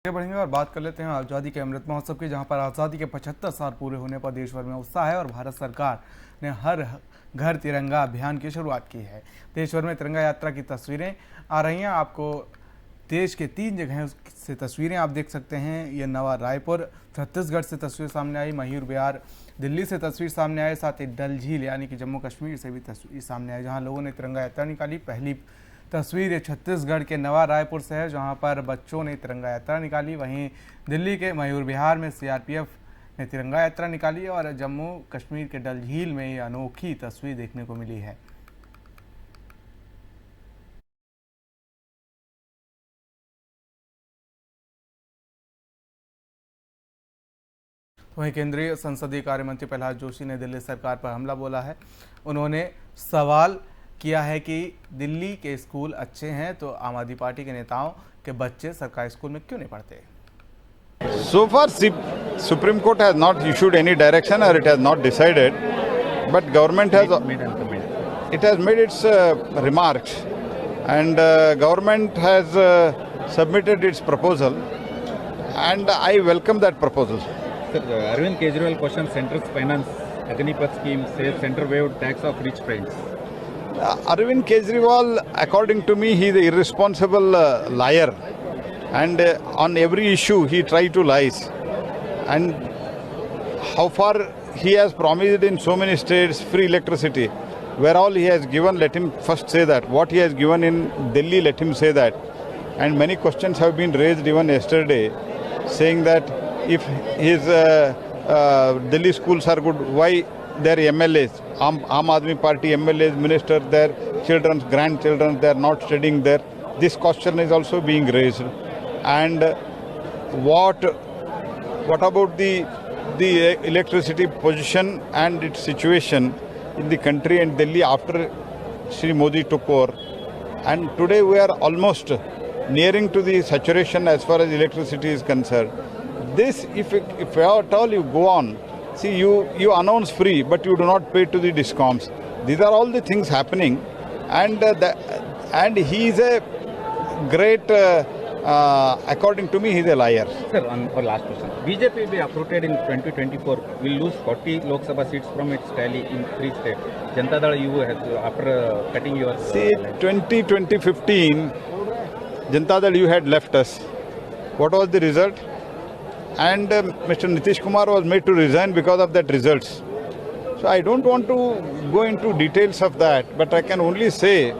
आगे बढ़ेंगे और बात कर लेते हैं आज़ादी के अमृत महोत्सव की, जहां पर आज़ादी के 75 साल पूरे होने पर देश भर में उत्साह है और भारत सरकार ने हर घर तिरंगा अभियान की शुरुआत की है। देश भर में तिरंगा यात्रा की तस्वीरें आ रही हैं। आपको देश के 3 जगह से तस्वीरें आप देख सकते हैं। ये नवा रायपुर छत्तीसगढ़ से तस्वीर सामने आई, मयूर विहार दिल्ली से तस्वीर सामने आई, साथ ही डल झील यानी कि जम्मू कश्मीर से भी तस्वीर सामने आई, जहाँ लोगों ने तिरंगा यात्रा निकाली। पहली तस्वीर छत्तीसगढ़ के नवा रायपुर से है, जहां पर बच्चों ने तिरंगा यात्रा निकाली। वहीं दिल्ली के मयूर विहार में सीआरपीएफ ने तिरंगा यात्रा निकाली और जम्मू कश्मीर के डल झील में ये अनोखी तस्वीर देखने को मिली है। वहीं केंद्रीय संसदीय कार्य मंत्री प्रहलाद जोशी ने दिल्ली सरकार पर हमला बोला है। उन्होंने सवाल किया है कि दिल्ली के स्कूल अच्छे हैं तो आम आदमी पार्टी के नेताओं के बच्चे सरकारी स्कूल में क्यों नहीं पढ़ते। So far, Supreme Court has not issued any direction or it has not decided, but government has made its remarks, and government has submitted its proposal, and I welcome that proposal. Sir, Arvind Kejriwal questions center's finance Agnipath scheme, says center waived tax of rich friends. Arvind Kejriwal, according to me, he is an irresponsible liar, and on every issue he tries to lie. And how far he has promised in so many states free electricity, where all he has given, let him first say that. What he has given in Delhi, let him say that. And many questions have been raised even yesterday, saying that if his Delhi schools are good, why their MLAs, Aam Aadmi Party MLAs, ministers, their children's grandchildren, they are not studying there. This question is also being raised. And what about the electricity position and its situation in the country and Delhi after Shri Modi took over? And today we are almost nearing to the saturation as far as electricity is concerned. This, if at all you go on, see, you announce free, but you do not pay to the discoms. These are all the things happening, and he is a great, according to me, he is a liar. Sir, on our last question, BJP will be uprooted in 2024, will lose 40 Lok Sabha seats from its tally in 3 states. Janata Dal, you have, after cutting your... See, 2015, Janata Dal, you had left us. What was the result? And Mr. Nitish Kumar was made to resign because of that results. So I don't want to go into details of that, but I can only say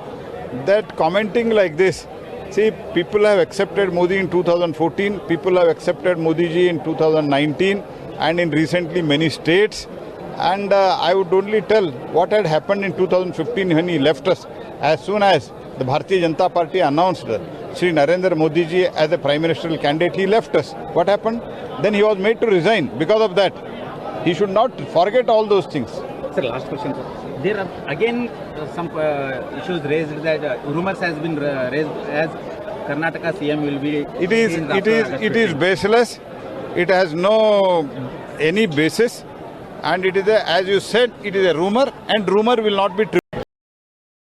that commenting like this, see, people have accepted Modi in 2014, people have accepted Modi ji in 2019 and in recently many states. And I would only tell what had happened in 2015 when he left us. As soon as the Bharatiya Janata Party announced Shri Narendra Modi ji as a prime ministerial candidate, he left us. What happened? Then he was made to resign because of that. He should not forget all those things. Sir, last question, sir. There are again some issues raised that rumors has been raised as Karnataka CM will be... It is baseless. It has no any basis. And it is as you said, it is a rumor, and rumor will not be true.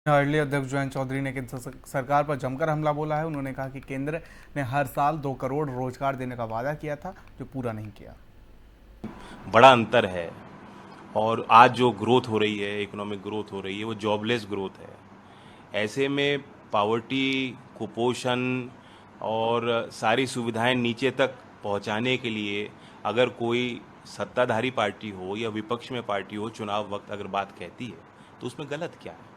Early अध्यक्ष जयंत चौधरी ने केंद्र सरकार पर जमकर हमला बोला है। उन्होंने कहा कि केंद्र ने हर साल 2 करोड़ रोजगार देने का वादा किया था, जो पूरा नहीं किया। बड़ा अंतर है, और आज जो ग्रोथ हो रही है, इकोनॉमिक ग्रोथ हो रही है, वो जॉबलेस ग्रोथ है। ऐसे में पावर्टी, कुपोषण और सारी सुविधाएं नीचे तक पहुंचाने के लिए अगर कोई सत्ताधारी पार्टी हो या विपक्ष में पार्टी हो, चुनाव वक्त अगर बात कहती है, तो उसमें गलत क्या है?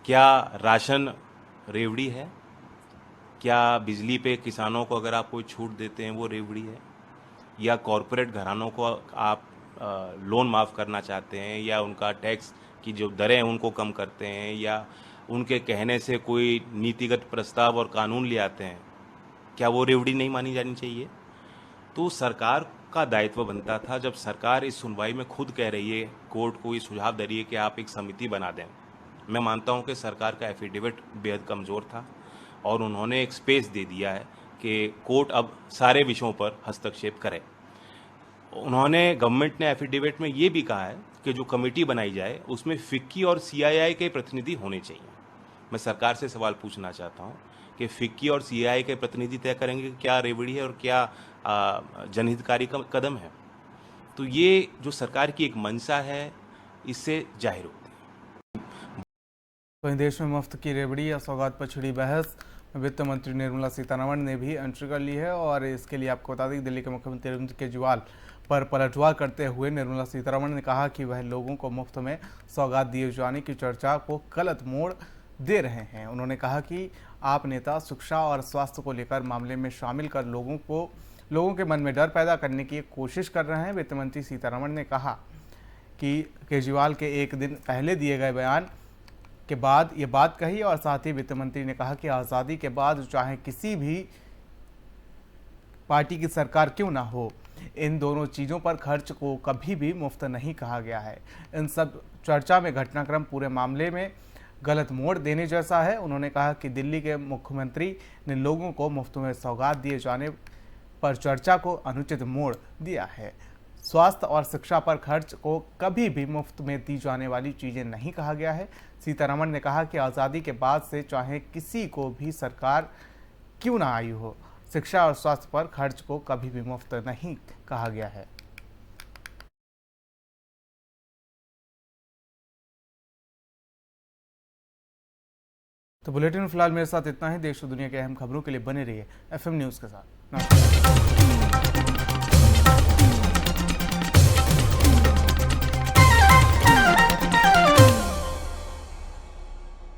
क्या राशन रेवड़ी है? क्या बिजली पे किसानों को अगर आप कोई छूट देते हैं वो रेवड़ी है? या कॉरपोरेट घरानों को आप लोन माफ़ करना चाहते हैं, या उनका टैक्स की जो दरें हैं उनको कम करते हैं, या उनके कहने से कोई नीतिगत प्रस्ताव और कानून ले आते हैं, क्या वो रेवड़ी नहीं मानी जानी चाहिए? तो सरकार का दायित्व बनता था, जब सरकार इस सुनवाई में खुद कह रही है, कोर्ट को ये सुझाव दे रही है कि आप एक समिति बना दें। मैं मानता हूं कि सरकार का एफिडेविट बेहद कमज़ोर था और उन्होंने एक स्पेस दे दिया है कि कोर्ट अब सारे विषयों पर हस्तक्षेप करे। उन्होंने, गवर्नमेंट ने एफिडेविट में ये भी कहा है कि जो कमेटी बनाई जाए उसमें फिक्की और सीआईआई के प्रतिनिधि होने चाहिए। मैं सरकार से सवाल पूछना चाहता हूं कि फिक्की और सीआई के प्रतिनिधि तय करेंगे कि क्या रेवड़ी है और क्या जनहितकारी का कदम है। तो ये जो सरकार की एक मंशा है, इससे जाहिर होती है। वहीं देश में मुफ्त की रेवड़ी या सौगात पर छिड़ी बहस में वित्त मंत्री निर्मला सीतारमण ने भी एंट्री कर ली है। और इसके लिए आपको बता दें कि दिल्ली के मुख्यमंत्री अरविंद केजरीवाल पर पलटवार करते हुए निर्मला सीतारमण ने कहा कि वह लोगों को मुफ्त में सौगात दिए जाने की चर्चा को गलत मोड़ दे रहे हैं। उन्होंने कहा कि आप नेता शिक्षा और स्वास्थ्य को लेकर मामले में शामिल कर लोगों के मन में डर पैदा करने की कोशिश कर रहे हैं। वित्त मंत्री सीतारमण ने कहा कि केजरीवाल के एक दिन पहले दिए गए बयान के बाद ये बात कही और साथ ही वित्त मंत्री ने कहा कि आज़ादी के बाद चाहे किसी भी पार्टी की सरकार क्यों ना हो, इन दोनों चीज़ों पर खर्च को कभी भी मुफ्त नहीं कहा गया है। इन सब चर्चा में घटनाक्रम पूरे मामले में गलत मोड़ देने जैसा है। उन्होंने कहा कि दिल्ली के मुख्यमंत्री ने लोगों को मुफ्त में सौगात दिए जाने पर चर्चा को अनुचित मोड़ दिया है। स्वास्थ्य और शिक्षा पर खर्च को कभी भी मुफ्त में दी जाने वाली चीज़ें नहीं कहा गया है। सीतारमण ने कहा कि आज़ादी के बाद से चाहे किसी को भी सरकार क्यों ना आई हो, शिक्षा और स्वास्थ्य पर खर्च को कभी भी मुफ्त नहीं कहा गया है। तो बुलेटिन में फिलहाल मेरे साथ इतना ही। देश और दुनिया के अहम खबरों के लिए बने रहिए FM न्यूज़ के साथ। नमस्कार।